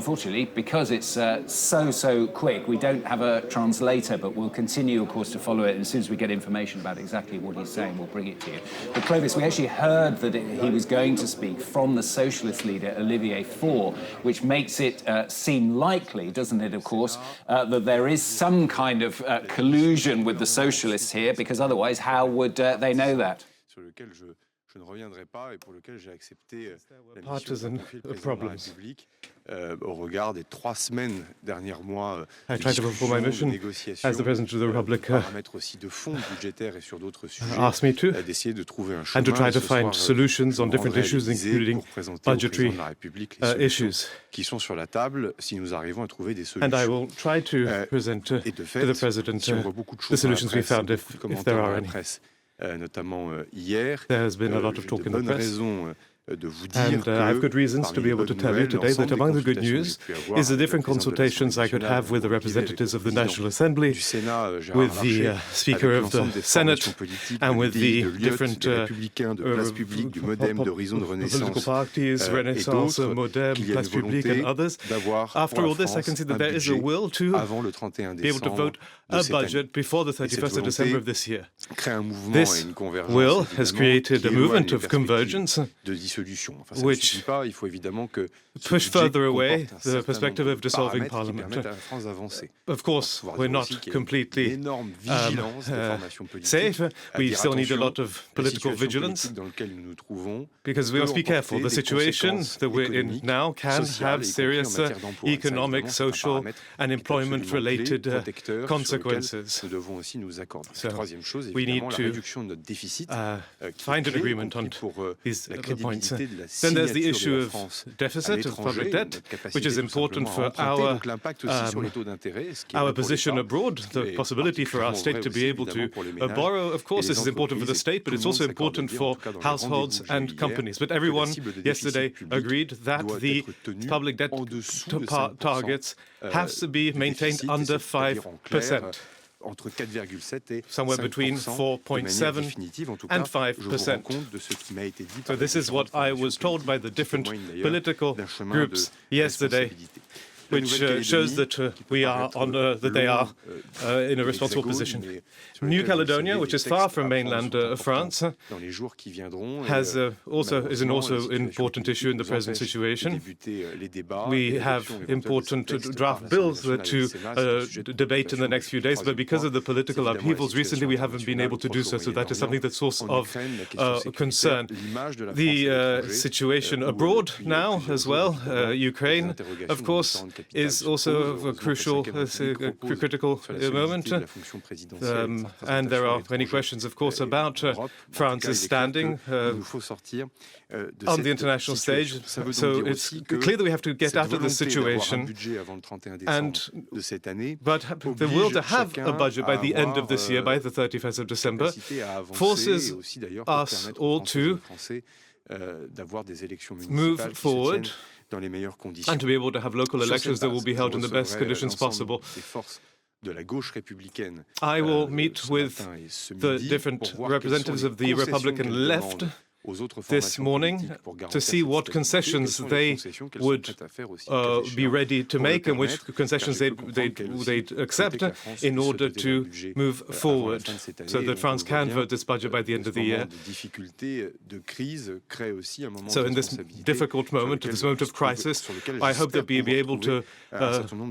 unfortunately, because it's so quick, we don't have a translator, but we'll continue, of course, to follow it. And as soon as we get information about exactly what he's saying, we'll bring it to you. But Clovis, we actually heard that he was going to speak from the socialist leader, Olivier Faure, which makes it seem likely, doesn't it, of course, that there is some kind of collusion with the socialists here, because otherwise, how would they know that? Je ne reviendrai pas et pour lequel j'ai accepté la mission partisan de confier le président de la problems. République au regard des 3 semaines derniers mois I tried to perform my mission as the President of the Republic paramètres aussi de fonds budgétaires et sur d'autres sujets asked me to, d'essayer de trouver un chemin and to try to ce soir, find solutions on different issues, including pour présenter au budgetary président de la République les solutions issues. qui sont sur la table si nous arrivons à trouver des And I solutions. will try to present to Et de fait, the President si on voit beaucoup de the choses dans la solutions we presse, found, beaucoup de if commentaires there dans are la any. presse, notamment hier. There has been a lot of J'ai talk de in the bonnes press. raisons de vous dire And I have good reasons to be able to tell you today that among the good news is the different consultations I could have with the representatives of the National Assembly, with the Speaker of the Senate, and with the different political parties, Renaissance, Modem, Place Publique, and others. After all this, I can see that there is a will to be able to vote a budget before the 31st of December of this year. This will has created a movement of convergence, which push further away the perspective of dissolving Parliament. Of course, we're not completely safe. We still need a lot of political vigilance, because we must be careful. The situation that we're in now can have serious economic, social, and employment-related consequences. So we need to find an agreement on these points. Then there's the issue of deficit, of public debt, which is important for our position abroad, the possibility for our state to be able to borrow. Of course, this is important for the state, but it's also important for households and companies. But everyone yesterday agreed that the public debt targets have to be maintained under 5%. Somewhere between 4.7 and 5%. So this is what I was told by the different political groups yesterday, which shows that we are on that they are in a responsible position. New Caledonia, which is far from mainland France, has is an also important issue in the present situation. We have important draft bills to debate in the next few days, but because of the political upheavals recently, we haven't been able to do so. So that is something that's source of concern. The situation abroad now as well, Ukraine, of course, is also a crucial, critical moment. And there are many questions, of course, about France's standing on the international stage. So it's clear that we have to get out of this situation. But the will to have a budget by the end of this year, by the 31st of December, forces us all to move forward and to be able to have local elections that will be held in the best conditions possible. I will meet with the different representatives of the Republican left this morning to see what concessions they would be ready to make and which concessions they'd accept in order to move forward so that France can vote this budget by the end of the year. So in this difficult moment, this moment of crisis, I hope that we'll be able to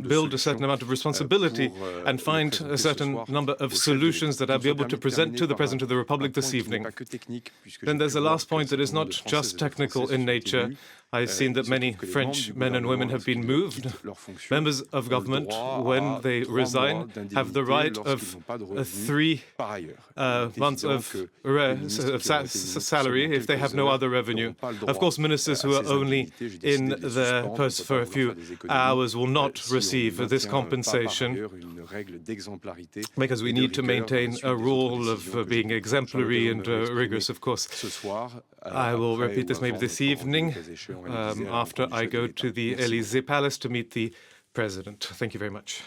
build a certain amount of responsibility and find a certain number of solutions that I'll be able to present to the President of the Republic this evening. Then there's a last point that is not just technical in nature. I've seen that many French men and women have been moved. Members of government, when they resign, have the right of 3 months of salary if they have no other revenue. Of course, ministers who are only in their posts for a few hours will not receive this compensation, because we need to maintain a rule of being exemplary and rigorous, of course. I will repeat this maybe this evening after I go to the Élysée Palace to meet the President. Thank you very much.